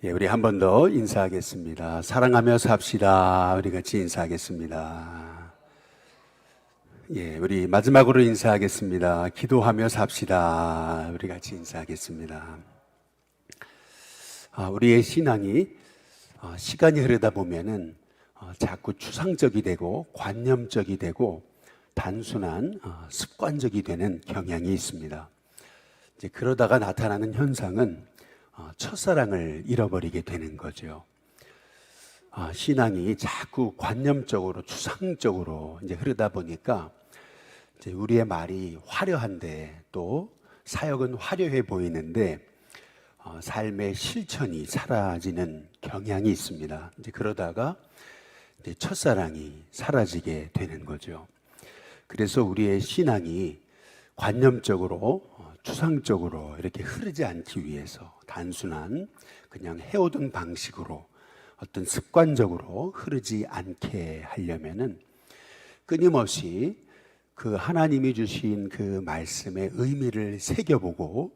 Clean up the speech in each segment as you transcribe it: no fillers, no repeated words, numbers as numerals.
예, 우리 한 번 더 인사하겠습니다. 사랑하며 삽시다. 우리 같이 인사하겠습니다. 예, 우리 마지막으로 인사하겠습니다. 기도하며 삽시다. 우리 같이 인사하겠습니다. 우리의 신앙이 시간이 흐르다 보면은 자꾸 추상적이 되고 관념적이 되고 단순한 습관적이 되는 경향이 있습니다. 이제 그러다가 나타나는 현상은 첫사랑을 잃어버리게 되는 거죠. 신앙이 자꾸 관념적으로 추상적으로 이제 흐르다 보니까 이제 우리의 말이 화려한데 또 사역은 화려해 보이는데 삶의 실천이 사라지는 경향이 있습니다. 이제 그러다가 이제 첫사랑이 사라지게 되는 거죠. 그래서 우리의 신앙이 관념적으로 추상적으로 이렇게 흐르지 않기 위해서 단순한 그냥 해오던 방식으로 어떤 습관적으로 흐르지 않게 하려면은 끊임없이 그 하나님이 주신 그 말씀의 의미를 새겨보고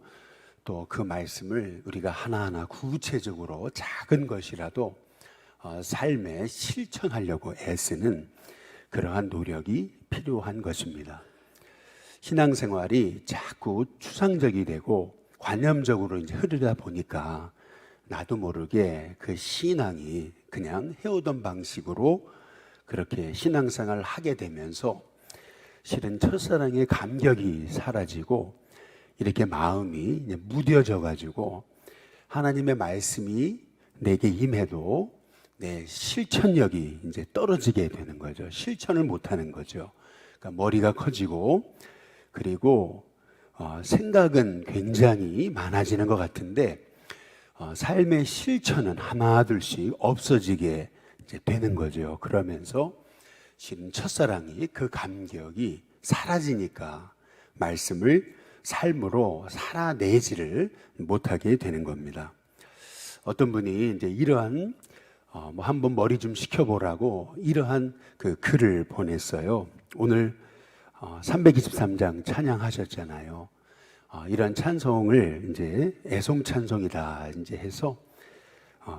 또 그 말씀을 우리가 하나하나 구체적으로 작은 것이라도 삶에 실천하려고 애쓰는 그러한 노력이 필요한 것입니다. 신앙생활이 자꾸 추상적이 되고 관념적으로 이제 흐르다 보니까 나도 모르게 그 신앙이 그냥 해오던 방식으로 그렇게 신앙생활을 하게 되면서 실은 첫사랑의 감격이 사라지고 이렇게 마음이 이제 무뎌져 가지고 하나님의 말씀이 내게 임해도 내 실천력이 이제 떨어지게 되는 거죠. 실천을 못하는 거죠. 그러니까 머리가 커지고 그리고 생각은 굉장히 많아지는 것 같은데 삶의 실천은 하나둘씩 없어지게 이제 되는 거죠. 그러면서 실은 첫사랑이 그 감격이 사라지니까 말씀을 삶으로 살아내지를 못하게 되는 겁니다. 어떤 분이 이제 이러한 한번 머리 좀 식혀보라고 이러한 그 글을 보냈어요. 오늘 323장 찬양하셨잖아요. 이런 찬송을 이제 애송 찬송이다 이제 해서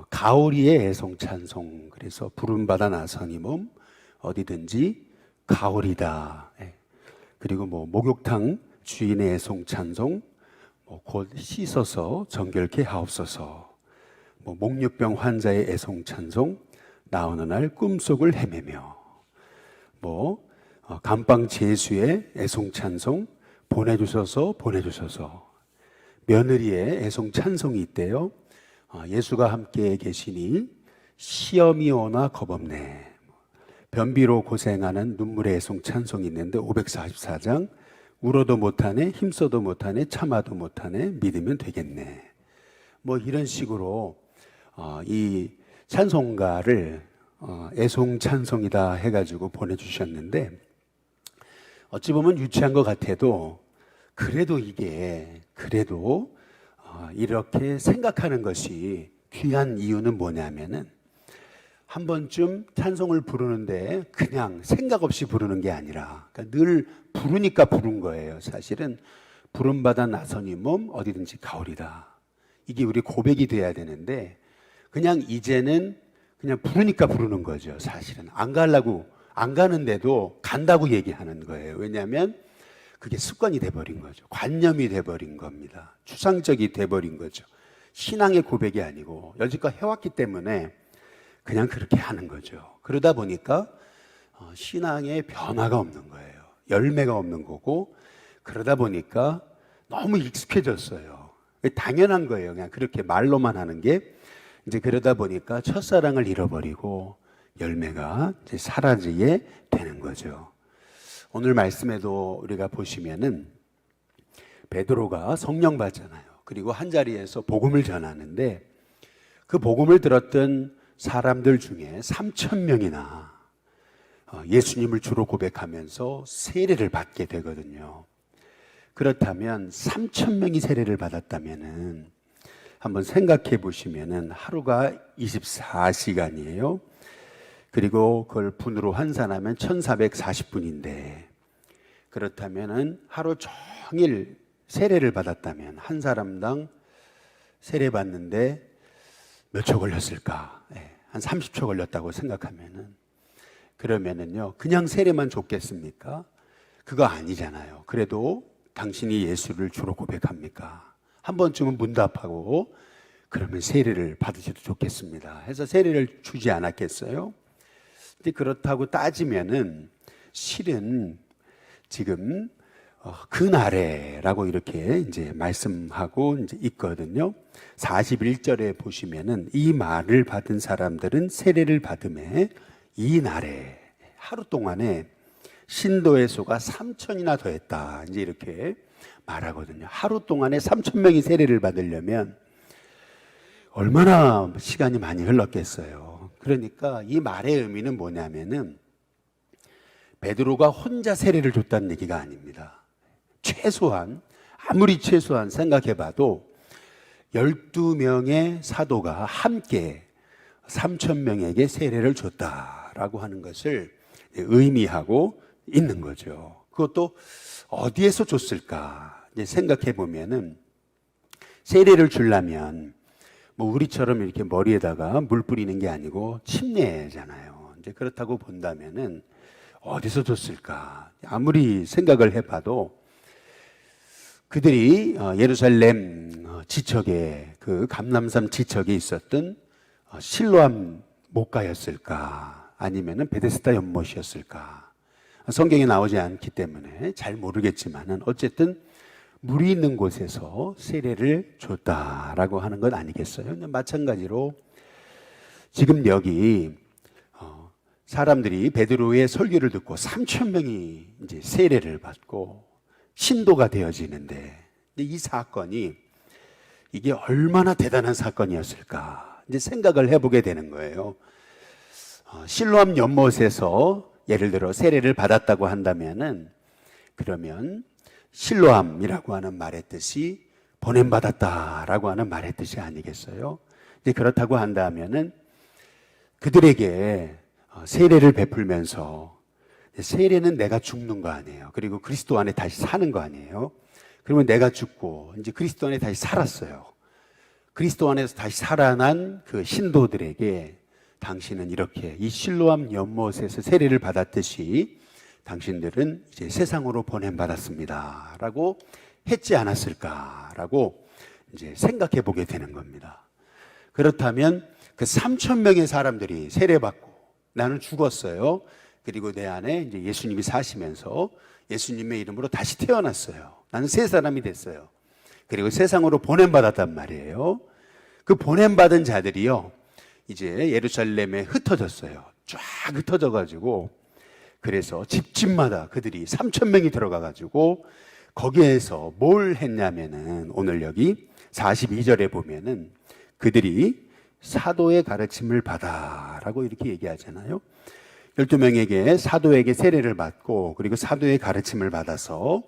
가오리의 애송 찬송, 그래서 부름받아 나서니 몸 어디든지 가오리다. 그리고 목욕탕 주인의 애송 찬송, 곧 씻어서 정결케 하옵소서. 목류병 환자의 애송 찬송, 나오는 날 꿈속을 헤매며. 감방 제수의 애송 찬송, 보내주소서 보내주소서. 며느리의 애송 찬송이 있대요. 예수가 함께 계시니 시험이 오나 겁없네. 변비로 고생하는 눈물의 애송 찬송이 있는데 544장, 울어도 못하네, 힘써도 못하네, 참아도 못하네, 믿으면 되겠네. 이런 식으로 이 찬송가를 애송 찬송이다 해가지고 보내주셨는데, 어찌 보면 유치한 것 같아도 그래도 이렇게 생각하는 것이 귀한 이유는 뭐냐면은 한 번쯤 찬송을 부르는데 그냥 생각 없이 부르는 게 아니라 그러니까 늘 부르니까 부른 거예요. 사실은 부름받아 나서니 몸 어디든지 가오리다. 이게 우리 고백이 돼야 되는데 그냥 이제는 그냥 부르니까 부르는 거죠. 사실은 안 가는데도 간다고 얘기하는 거예요. 왜냐하면 그게 습관이 돼버린 거죠. 관념이 돼버린 겁니다. 추상적이 돼버린 거죠. 신앙의 고백이 아니고 여지껏 해왔기 때문에 그냥 그렇게 하는 거죠. 그러다 보니까 신앙의 변화가 없는 거예요. 열매가 없는 거고, 그러다 보니까 너무 익숙해졌어요. 당연한 거예요. 그냥 그렇게 말로만 하는 게. 이제 그러다 보니까 첫사랑을 잃어버리고 열매가 이제 사라지게 되는 거죠. 오늘 말씀에도 우리가 보시면은 베드로가 성령 받잖아요. 그리고 한 자리에서 복음을 전하는데 그 복음을 들었던 사람들 중에 3,000명이나 예수님을 주로 고백하면서 세례를 받게 되거든요. 그렇다면 3,000명이 세례를 받았다면은 한번 생각해 보시면은 하루가 24시간이에요. 그리고 그걸 분으로 환산하면 1440분인데, 그렇다면은 하루 종일 세례를 받았다면 한 사람당 세례 받는데 몇 초 걸렸을까? 한 30초 걸렸다고 생각하면은, 그러면은요, 그냥 세례만 줬겠습니까? 그거 아니잖아요. 그래도 당신이 예수를 주로 고백합니까? 한 번쯤은 문답하고 그러면 세례를 받으셔도 좋겠습니다 해서 세례를 주지 않았겠어요? 근데 그렇다고 따지면은 실은 지금 그 날에라고 이렇게 이제 말씀하고 이제 있거든요. 41절에 보시면은 이 말을 받은 사람들은 세례를 받음에 이 날에 하루 동안에 신도의 수가 3천이나 더했다. 이제 이렇게 말하거든요. 하루 동안에 3천 명이 세례를 받으려면 얼마나 시간이 많이 흘렀겠어요. 그러니까 이 말의 의미는 뭐냐면은 베드로가 혼자 세례를 줬다는 얘기가 아닙니다. 최소한 아무리 최소한 생각해봐도 12명의 사도가 함께 3천 명에게 세례를 줬다라고 하는 것을 의미하고 있는 거죠. 그것도 어디에서 줬을까 생각해 보면은 세례를 주려면 뭐 우리처럼 이렇게 머리에다가 물 뿌리는 게 아니고 침례잖아요. 이제 그렇다고 본다면은 어디서 줬을까? 아무리 생각을 해봐도 그들이 예루살렘 지척에 그 감람산 지척에 있었던 실로암 목가였을까? 아니면은 베데스다 연못이었을까? 성경에 나오지 않기 때문에 잘 모르겠지만은 어쨌든 물이 있는 곳에서 세례를 줬다라고 하는 것 아니겠어요? 마찬가지로 지금 여기 사람들이 베드로의 설교를 듣고 3천 명이 이제 세례를 받고 신도가 되어지는데 이 사건이 이게 얼마나 대단한 사건이었을까 이제 생각을 해보게 되는 거예요. 실로암 연못에서 예를 들어 세례를 받았다고 한다면은 그러면 실로암이라고 하는 말의 뜻이 보냄받았다라고 하는 말의 뜻이 아니겠어요? 이제 그렇다고 한다면은 그들에게 세례를 베풀면서 세례는 내가 죽는 거 아니에요. 그리고 그리스도 안에 다시 사는 거 아니에요. 그러면 내가 죽고 이제 그리스도 안에 다시 살았어요. 그리스도 안에서 다시 살아난 그 신도들에게 당신은 이렇게 이 실로암 연못에서 세례를 받았듯이 당신들은 이제 세상으로 보냄받았습니다 라고 했지 않았을까라고 이제 생각해 보게 되는 겁니다. 그렇다면 그 3천 명의 사람들이 세례받고 나는 죽었어요. 그리고 내 안에 이제 예수님이 사시면서 예수님의 이름으로 다시 태어났어요. 나는 새 사람이 됐어요. 그리고 세상으로 보냄받았단 말이에요. 그 보냄받은 자들이요 이제 예루살렘에 흩어졌어요. 쫙 흩어져가지고 그래서 집집마다 그들이 3천 명이 들어가가지고 거기에서 뭘 했냐면은 오늘 여기 42절에 보면은 그들이 사도의 가르침을 받아라고 이렇게 얘기하잖아요. 12명에게 사도에게 세례를 받고 그리고 사도의 가르침을 받아서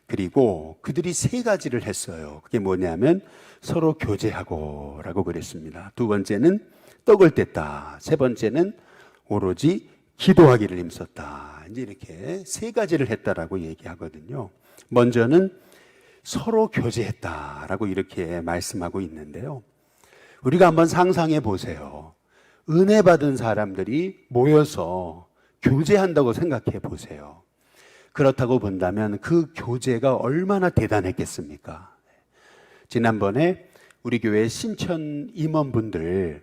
그리고 그들이 세 가지를 했어요. 그게 뭐냐면 서로 교제하고 라고 그랬습니다. 두 번째는 떡을 뗐다. 세 번째는 오로지 기도하기를 힘썼다. 이제 이렇게 세 가지를 했다라고 얘기하거든요. 먼저는 서로 교제했다라고 이렇게 말씀하고 있는데요. 우리가 한번 상상해 보세요. 은혜 받은 사람들이 모여서 교제한다고 생각해 보세요. 그렇다고 본다면 그 교제가 얼마나 대단했겠습니까? 지난번에 우리 교회 신천 임원분들,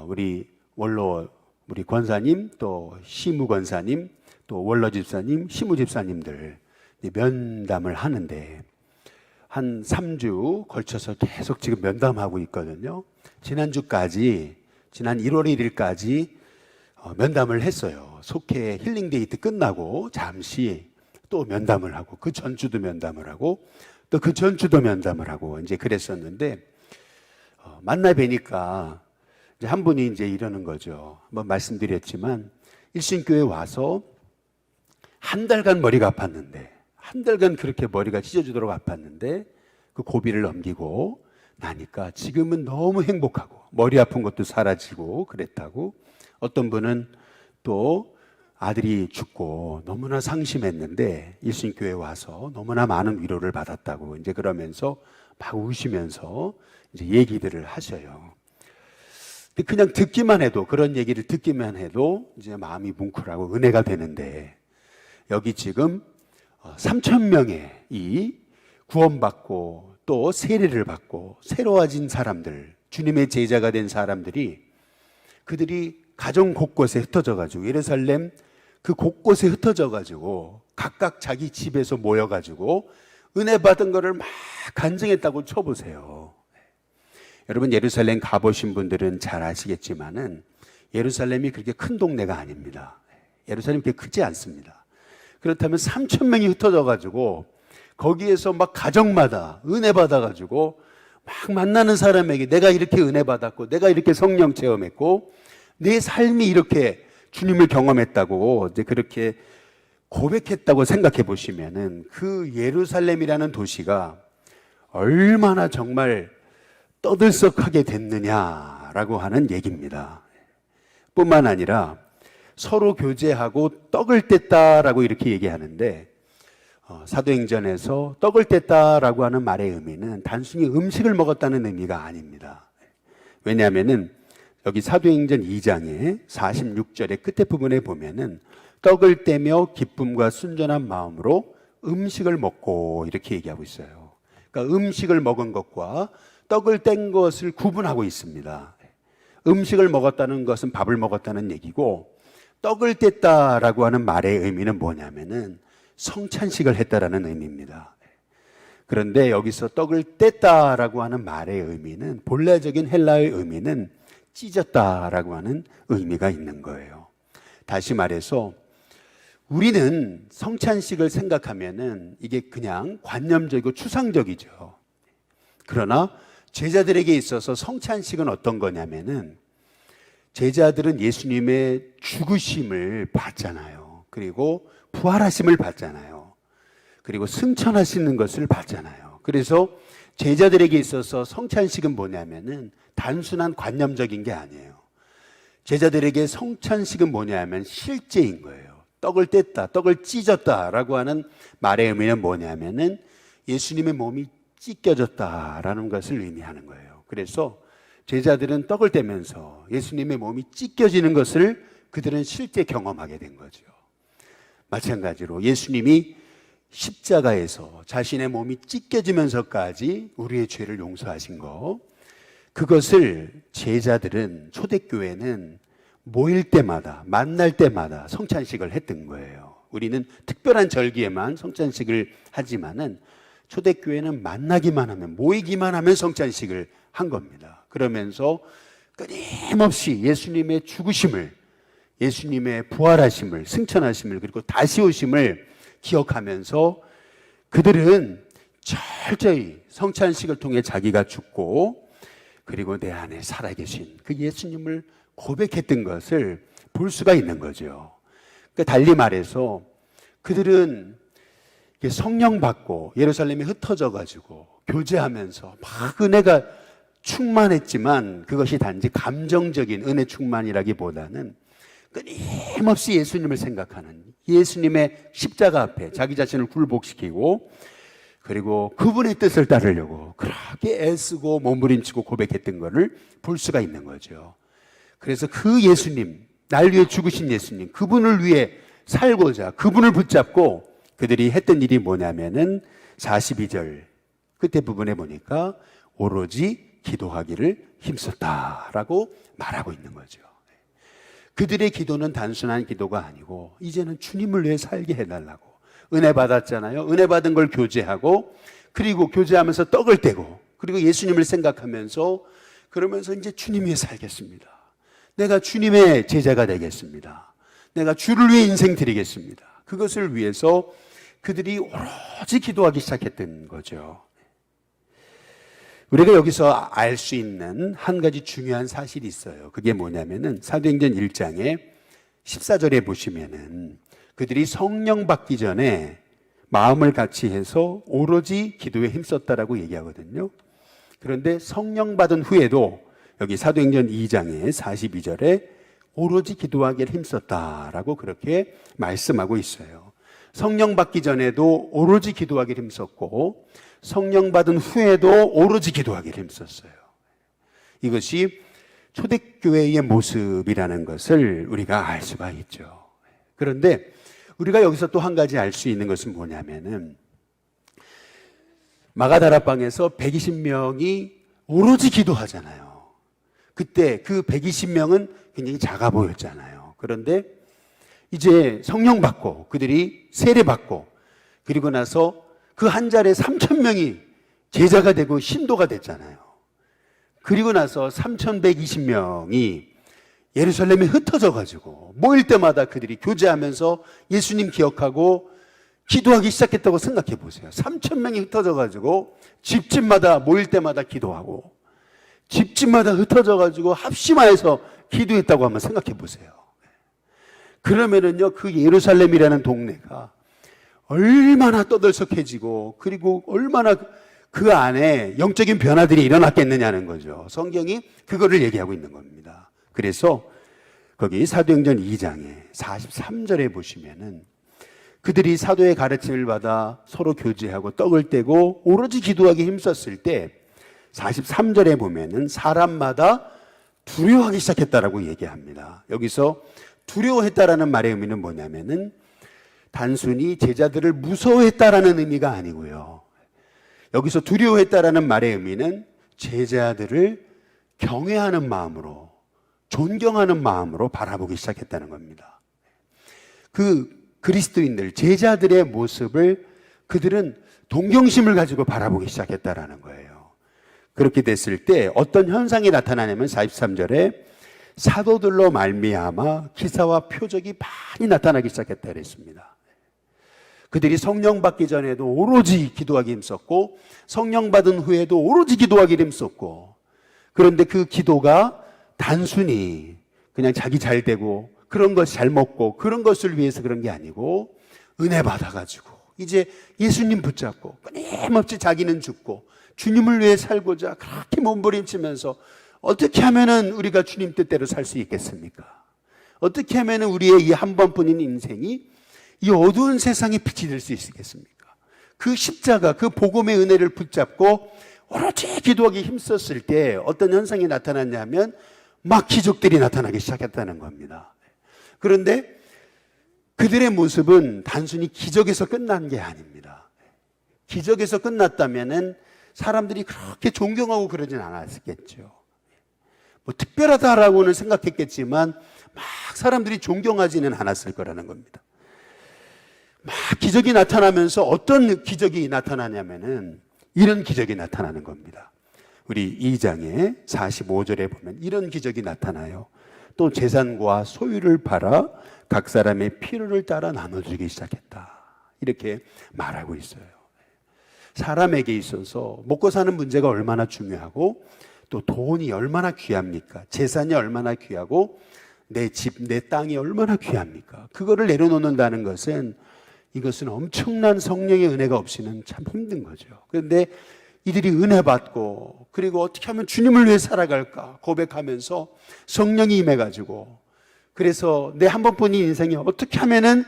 우리 권사님, 또 시무 권사님, 또 원로 집사님, 시무 집사님들 면담을 하는데 한 3주 걸쳐서 계속 지금 면담하고 있거든요. 지난주까지, 지난 1월 1일까지 면담을 했어요. 속회 힐링데이트 끝나고 잠시 또 면담을 하고 그 전주도 면담을 하고 또 그 전주도 면담을 하고 이제 그랬었는데 만나 뵈니까 이제 한 분이 이제 이러는 거죠. 한번 말씀드렸지만 일신교회 와서 한 달간 머리가 아팠는데 한 달간 그렇게 머리가 찢어지도록 아팠는데 그 고비를 넘기고 나니까 지금은 너무 행복하고 머리 아픈 것도 사라지고 그랬다고. 어떤 분은 또 아들이 죽고 너무나 상심했는데 일신교회 와서 너무나 많은 위로를 받았다고 이제 그러면서 막 우시면서 이제 얘기들을 하셔요. 근데 그냥 듣기만 해도, 그런 얘기를 듣기만 해도 이제 마음이 뭉클하고 은혜가 되는데, 여기 지금 3천 명의 이 구원받고 또 세례를 받고 새로워진 사람들, 주님의 제자가 된 사람들이, 그들이 가정 곳곳에 흩어져 가지고, 예루살렘 그 곳곳에 흩어져 가지고 각각 자기 집에서 모여 가지고 은혜 받은 거를 막 간증했다고 쳐보세요. 여러분, 예루살렘 가보신 분들은 잘 아시겠지만은 예루살렘이 그렇게 큰 동네가 아닙니다. 예루살렘이 그렇게 크지 않습니다. 그렇다면 3천 명이 흩어져 가지고 거기에서 막 가정마다 은혜 받아 가지고 막 만나는 사람에게 내가 이렇게 은혜 받았고, 내가 이렇게 성령 체험했고, 내 삶이 이렇게 주님을 경험했다고 이제 그렇게 고백했다고 생각해 보시면은 그 예루살렘이라는 도시가 얼마나 정말 떠들썩하게 됐느냐라고 하는 얘기입니다. 뿐만 아니라 서로 교제하고 떡을 뗐다라고 이렇게 얘기하는데, 사도행전에서 떡을 뗐다라고 하는 말의 의미는 단순히 음식을 먹었다는 의미가 아닙니다. 왜냐하면은 여기 사도행전 2장의 46절의 끝에 부분에 보면은 떡을 떼며 기쁨과 순전한 마음으로 음식을 먹고 이렇게 얘기하고 있어요. 그러니까 음식을 먹은 것과 떡을 뗀 것을 구분하고 있습니다. 음식을 먹었다는 것은 밥을 먹었다는 얘기고, 떡을 뗐다라고 하는 말의 의미는 뭐냐면은 성찬식을 했다라는 의미입니다. 그런데 여기서 떡을 뗐다라고 하는 말의 의미는, 본래적인 헬라어의 의미는 찢었다라고 하는 의미가 있는 거예요. 다시 말해서 우리는 성찬식을 생각하면은 이게 그냥 관념적이고 추상적이죠. 그러나 제자들에게 있어서 성찬식은 어떤 거냐면은, 제자들은 예수님의 죽으심을 봤잖아요. 그리고 부활하심을 봤잖아요. 그리고 승천하시는 것을 봤잖아요. 그래서 제자들에게 있어서 성찬식은 뭐냐면은 단순한 관념적인 게 아니에요. 제자들에게 성찬식은 뭐냐면 실제인 거예요. 떡을 뗐다, 떡을 찢었다라고 하는 말의 의미는 뭐냐면은 예수님의 몸이 찢겨졌다라는 것을 의미하는 거예요. 그래서 제자들은 떡을 떼면서 예수님의 몸이 찢겨지는 것을 그들은 실제 경험하게 된 거죠. 마찬가지로 예수님이 십자가에서 자신의 몸이 찢겨지면서까지 우리의 죄를 용서하신 거, 그것을 제자들은, 초대교회는 모일 때마다, 만날 때마다 성찬식을 했던 거예요. 우리는 특별한 절기에만 성찬식을 하지만은 초대교회는 만나기만 하면, 모이기만 하면 성찬식을 한 겁니다. 그러면서 끊임없이 예수님의 죽으심을, 예수님의 부활하심을, 승천하심을, 그리고 다시 오심을 기억하면서 그들은 철저히 성찬식을 통해 자기가 죽고 그리고 내 안에 살아계신 그 예수님을 고백했던 것을 볼 수가 있는 거죠. 그러니까 달리 말해서 그들은 성령 받고 예루살렘에 흩어져 가지고 교제하면서 막 은혜가 충만했지만, 그것이 단지 감정적인 은혜 충만이라기보다는 끊임없이 예수님을 생각하는, 예수님의 십자가 앞에 자기 자신을 굴복시키고 그리고 그분의 뜻을 따르려고 그렇게 애쓰고 몸부림치고 고백했던 것을 볼 수가 있는 거죠. 그래서 그 예수님, 날 위해 죽으신 예수님, 그분을 위해 살고자 그분을 붙잡고 그들이 했던 일이 뭐냐면은 42절 끝에 부분에 보니까 오로지 기도하기를 힘썼다라고 말하고 있는 거죠. 그들의 기도는 단순한 기도가 아니고, 이제는 주님을 위해 살게 해달라고. 은혜 받았잖아요. 은혜 받은 걸 교제하고, 그리고 교제하면서 떡을 떼고, 그리고 예수님을 생각하면서, 그러면서 이제 주님 위해 살겠습니다. 내가 주님의 제자가 되겠습니다. 내가 주를 위해 인생 드리겠습니다. 그것을 위해서 그들이 오로지 기도하기 시작했던 거죠. 우리가 여기서 알 수 있는 한 가지 중요한 사실이 있어요. 그게 뭐냐면은 사도행전 1장에 14절에 보시면은 그들이 성령 받기 전에 마음을 같이 해서 오로지 기도에 힘썼다라고 얘기하거든요. 그런데 성령 받은 후에도 여기 사도행전 2장의 42절에 오로지 기도하기에 힘썼다라고 그렇게 말씀하고 있어요. 성령 받기 전에도 오로지 기도하기에 힘썼고, 성령 받은 후에도 오로지 기도하기를 힘썼어요. 이것이 초대교회의 모습이라는 것을 우리가 알 수가 있죠. 그런데 우리가 여기서 또 한 가지 알 수 있는 것은 뭐냐면은 마가다락방에서 120명이 오로지 기도하잖아요. 그때 그 120명은 굉장히 작아 보였잖아요. 그런데 이제 성령 받고 그들이 세례 받고 그리고 나서 그 한 자리에 3,000명이 제자가 되고 신도가 됐잖아요. 그리고 나서 3,120명이 예루살렘에 흩어져 가지고 모일 때마다 그들이 교제하면서 예수님 기억하고 기도하기 시작했다고 생각해 보세요. 3,000명이 흩어져 가지고 집집마다 모일 때마다 기도하고 집집마다 흩어져 가지고 합심하여서 기도했다고 한번 생각해 보세요. 그러면은요, 그 예루살렘이라는 동네가 얼마나 떠들썩해지고 그리고 얼마나 그 안에 영적인 변화들이 일어났겠느냐는 거죠. 성경이 그거를 얘기하고 있는 겁니다. 그래서 거기 사도행전 2장에 43절에 보시면은 그들이 사도의 가르침을 받아 서로 교제하고 떡을 떼고 오로지 기도하기 힘썼을 때 43절에 보면은 사람마다 두려워하기 시작했다라고 얘기합니다. 여기서 두려워했다라는 말의 의미는 뭐냐면은 단순히 제자들을 무서워했다라는 의미가 아니고요. 여기서 두려워했다라는 말의 의미는 제자들을 경외하는 마음으로, 존경하는 마음으로 바라보기 시작했다는 겁니다. 그 그리스도인들, 제자들의 모습을 그들은 동경심을 가지고 바라보기 시작했다라는 거예요. 그렇게 됐을 때 어떤 현상이 나타나냐면 43절에 사도들로 말미암아 기사와 표적이 많이 나타나기 시작했다 그랬습니다. 그들이 성령 받기 전에도 오로지 기도하기 힘썼고 성령 받은 후에도 오로지 기도하기 힘썼고, 그런데 그 기도가 단순히 그냥 자기 잘 되고 그런 것 잘 먹고 그런 것을 위해서 그런 게 아니고 은혜 받아가지고 이제 예수님 붙잡고 끊임없이 자기는 죽고 주님을 위해 살고자 그렇게 몸부림치면서 어떻게 하면은 우리가 주님 뜻대로 살 수 있겠습니까? 어떻게 하면은 우리의 이 한 번뿐인 인생이 이 어두운 세상에 빛이 될 수 있겠습니까? 그 십자가, 그 복음의 은혜를 붙잡고 오로지 기도하기 힘썼을 때 어떤 현상이 나타났냐면 막 기적들이 나타나기 시작했다는 겁니다. 그런데 그들의 모습은 단순히 기적에서 끝난 게 아닙니다. 기적에서 끝났다면은 사람들이 그렇게 존경하고 그러진 않았겠죠. 뭐 특별하다라고는 생각했겠지만 막 사람들이 존경하지는 않았을 거라는 겁니다. 막 기적이 나타나면서 어떤 기적이 나타나냐면은 이런 기적이 나타나는 겁니다. 우리 2장의 45절에 보면 이런 기적이 나타나요. 또 재산과 소유를 팔아 각 사람의 필요를 따라 나눠주기 시작했다. 이렇게 말하고 있어요. 사람에게 있어서 먹고 사는 문제가 얼마나 중요하고 또 돈이 얼마나 귀합니까? 재산이 얼마나 귀하고 내 집, 내 땅이 얼마나 귀합니까? 그거를 내려놓는다는 것은 이것은 엄청난 성령의 은혜가 없이는 참 힘든 거죠. 그런데 이들이 은혜 받고 그리고 어떻게 하면 주님을 위해 살아갈까 고백하면서 성령이 임해가지고 그래서 내 한 번뿐인 인생에 어떻게 하면은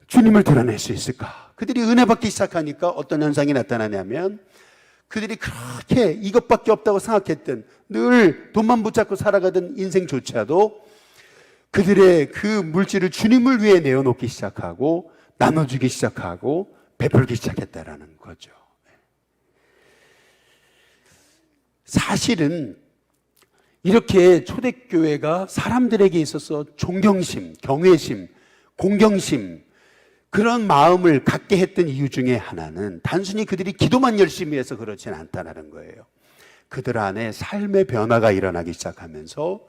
주님을 드러낼 수 있을까? 그들이 은혜 받기 시작하니까 어떤 현상이 나타나냐면 그들이 그렇게 이것밖에 없다고 생각했던 늘 돈만 붙잡고 살아가던 인생조차도 그들의 그 물질을 주님을 위해 내어놓기 시작하고 나눠주기 시작하고 베풀기 시작했다라는 거죠. 사실은 이렇게 초대교회가 사람들에게 있어서 존경심, 경외심, 공경심 그런 마음을 갖게 했던 이유 중에 하나는 단순히 그들이 기도만 열심히 해서 그렇지는 않다는 거예요. 그들 안에 삶의 변화가 일어나기 시작하면서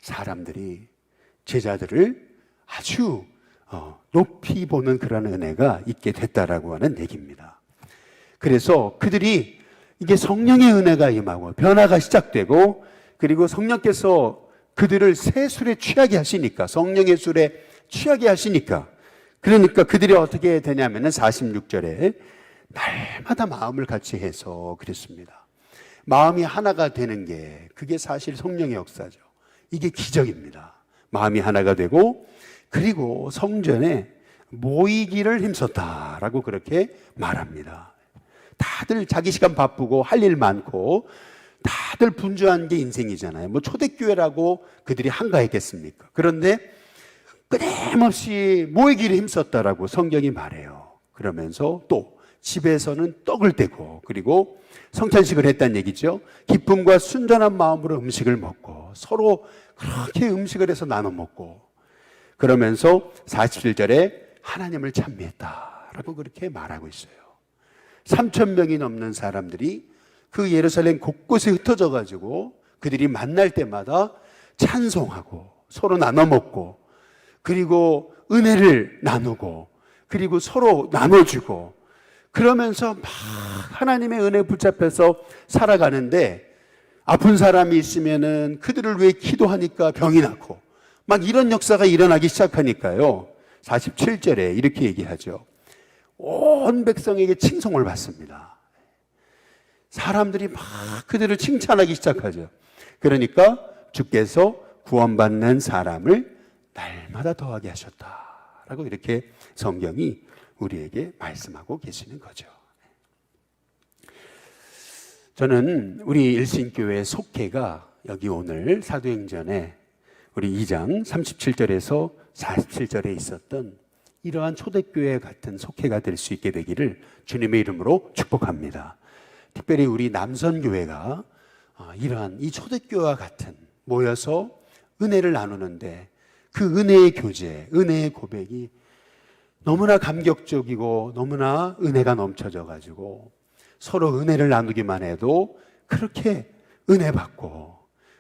사람들이 제자들을 아주 높이 보는 그런 은혜가 있게 됐다라고 하는 얘기입니다. 그래서 그들이 이게 성령의 은혜가 임하고 변화가 시작되고 그리고 성령께서 그들을 새 술에 취하게 하시니까 성령의 술에 취하게 하시니까 그러니까 그들이 어떻게 되냐면은 46절에 날마다 마음을 같이 해서 그랬습니다. 마음이 하나가 되는 게 그게 사실 성령의 역사죠. 이게 기적입니다. 마음이 하나가 되고 그리고 성전에 모이기를 힘썼다라고 그렇게 말합니다. 다들 자기 시간 바쁘고 할 일 많고 다들 분주한 게 인생이잖아요. 뭐 초대교회라고 그들이 한가했겠습니까? 그런데 끊임없이 모이기를 힘썼다라고 성경이 말해요. 그러면서 또 집에서는 떡을 떼고 그리고 성찬식을 했다는 얘기죠. 기쁨과 순전한 마음으로 음식을 먹고 서로 그렇게 음식을 해서 나눠 먹고 그러면서 47절에 하나님을 찬미했다라고 그렇게 말하고 있어요. 3,000명이 넘는 사람들이 그 예루살렘 곳곳에 흩어져 가지고 그들이 만날 때마다 찬송하고 서로 나눠 먹고 그리고 은혜를 나누고 그리고 서로 나눠주고 그러면서 막 하나님의 은혜에 붙잡혀서 살아가는데 아픈 사람이 있으면은 그들을 위해 기도하니까 병이 낫고 막 이런 역사가 일어나기 시작하니까요. 47절에 이렇게 얘기하죠. 온 백성에게 칭송을 받습니다. 사람들이 막 그들을 칭찬하기 시작하죠. 그러니까 주께서 구원받는 사람을 날마다 더하게 하셨다라고 이렇게 성경이 우리에게 말씀하고 계시는 거죠. 저는 우리 일신교회 속회가 여기 오늘 사도행전에 우리 2장 37절에서 47절에 있었던 이러한 초대교회 같은 속회가 될 수 있게 되기를 주님의 이름으로 축복합니다. 특별히 우리 남선교회가 이러한 이 초대교회와 같은 모여서 은혜를 나누는데 그 은혜의 교제, 은혜의 고백이 너무나 감격적이고 너무나 은혜가 넘쳐져 가지고 서로 은혜를 나누기만 해도 그렇게 은혜 받고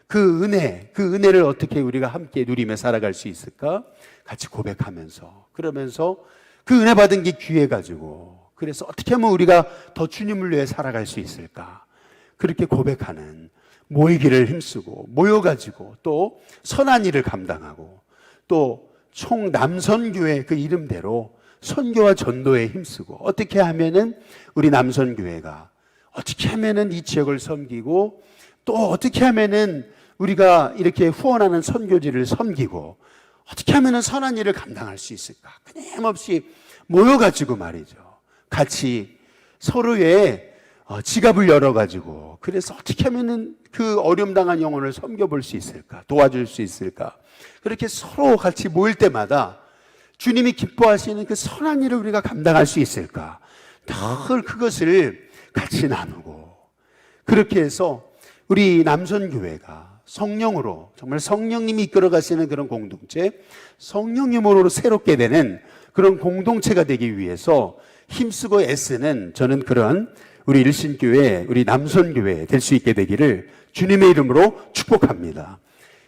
그 은혜를 어떻게 우리가 함께 누리며 살아갈 수 있을까? 같이 고백하면서 그러면서 그 은혜 받은 게 귀해 가지고 그래서 어떻게 하면 우리가 더 주님을 위해 살아갈 수 있을까? 그렇게 고백하는 모이기를 힘쓰고 모여가지고 또 선한 일을 감당하고 또 총 남선교회 그 이름대로 선교와 전도에 힘쓰고 어떻게 하면은 우리 남선교회가 어떻게 하면은 이 지역을 섬기고 또 어떻게 하면은 우리가 이렇게 후원하는 선교지를 섬기고 어떻게 하면은 선한 일을 감당할 수 있을까? 끊임없이 모여가지고 말이죠. 같이 서로의 지갑을 열어가지고 그래서 어떻게 하면은 그 어려움 당한 영혼을 섬겨볼 수 있을까? 도와줄 수 있을까? 그렇게 서로 같이 모일 때마다 주님이 기뻐하시는 그 선한 일을 우리가 감당할 수 있을까? 늘 그것을 같이 나누고 그렇게 해서 우리 남선교회가 성령으로 정말 성령님이 이끌어 가시는 그런 공동체, 성령님으로 새롭게 되는 그런 공동체가 되기 위해서 힘쓰고 애쓰는 저는 그런 우리 일신교회, 우리 남선교회 될 수 있게 되기를 주님의 이름으로 축복합니다.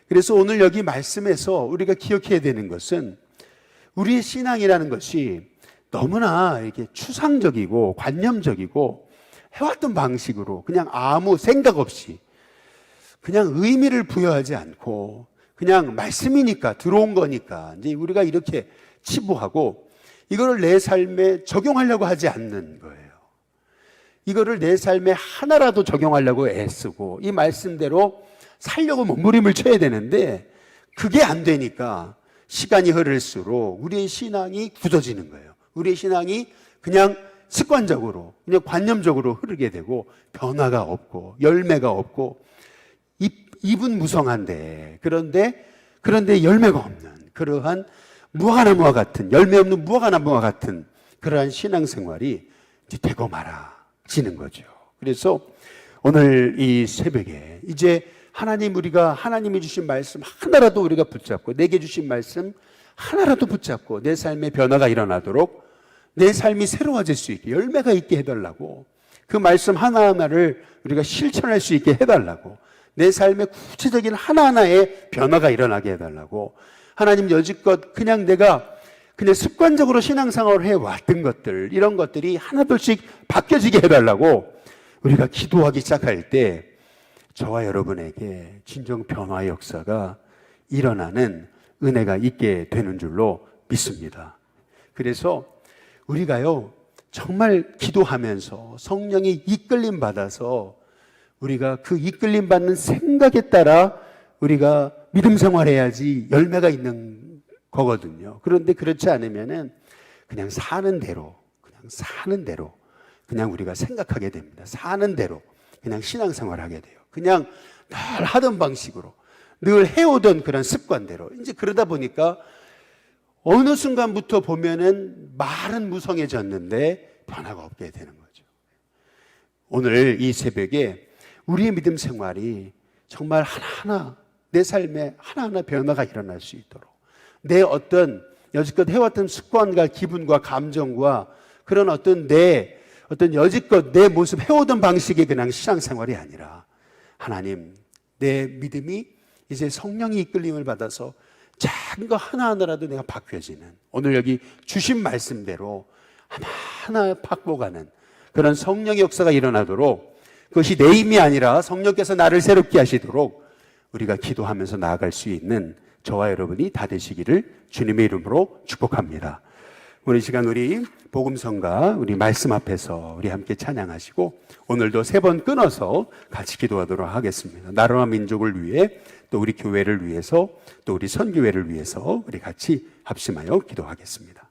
그래서 오늘 여기 말씀에서 우리가 기억해야 되는 것은 우리의 신앙이라는 것이 너무나 이렇게 추상적이고 관념적이고 해왔던 방식으로 그냥 아무 생각 없이 그냥 의미를 부여하지 않고 그냥 말씀이니까 들어온 거니까 이제 우리가 이렇게 치부하고 이거를 내 삶에 적용하려고 하지 않는 거예요. 이거를 내 삶에 하나라도 적용하려고 애쓰고 이 말씀대로 살려고 몸부림을 쳐야 되는데 그게 안 되니까 시간이 흐를수록 우리의 신앙이 굳어지는 거예요. 우리의 신앙이 그냥 습관적으로 그냥 관념적으로 흐르게 되고 변화가 없고 열매가 없고 입은 무성한데 그런데 열매가 없는 그러한 무화과나무와 같은 열매 없는 무화과나무와 같은 그러한 신앙생활이 이제 되고 말아지는 거죠. 그래서 오늘 이 새벽에 이제 하나님이 주신 말씀 하나라도 우리가 붙잡고 내게 주신 말씀 하나라도 붙잡고 내 삶의 변화가 일어나도록 내 삶이 새로워질 수 있게 열매가 있게 해달라고 그 말씀 하나하나를 우리가 실천할 수 있게 해달라고 내 삶의 구체적인 하나하나의 변화가 일어나게 해달라고 하나님 여지껏 그냥 내가 그냥 습관적으로 신앙생활을 해왔던 것들 이런 것들이 하나둘씩 바뀌어지게 해달라고 우리가 기도하기 시작할 때 저와 여러분에게 진정 변화의 역사가 일어나는 은혜가 있게 되는 줄로 믿습니다. 그래서 우리가요 정말 기도하면서 성령의 이끌림 받아서 우리가 그 이끌림 받는 생각에 따라 우리가 믿음 생활해야지 열매가 있는 거거든요. 그런데 그렇지 않으면은 그냥 사는 대로 그냥 우리가 생각하게 됩니다. 사는 대로 그냥 신앙생활하게 돼요. 그냥 늘 하던 방식으로, 늘 해오던 그런 습관대로. 이제 그러다 보니까 어느 순간부터 보면은 말은 무성해졌는데 변화가 없게 되는 거죠. 오늘 이 새벽에 우리의 믿음 생활이 정말 하나하나 내 삶에 하나하나 변화가 일어날 수 있도록, 내 어떤 여지껏 해왔던 습관과 기분과 감정과 그런 내 여지껏 내 모습 해오던 방식의 그냥 신앙생활이 아니라, 하나님, 내 믿음이 이제 성령의 이끌림을 받아서 작은 거 하나하나라도 내가 바뀌어지는, 오늘 여기 주신 말씀대로 하나하나 바꿔가는 그런 성령의 역사가 일어나도록, 그것이 내 힘이 아니라 성령께서 나를 새롭게 하시도록 우리가 기도하면서 나아갈 수 있는 저와 여러분이 다 되시기를 주님의 이름으로 축복합니다. 오늘 시간 우리 복음성가 우리 말씀 앞에서 우리 함께 찬양하시고, 오늘도 3번 끊어서 같이 기도하도록 하겠습니다. 나라와 민족을 위해, 또 우리 교회를 위해서, 또 우리 선교회를 위해서 우리 같이 합심하여 기도하겠습니다.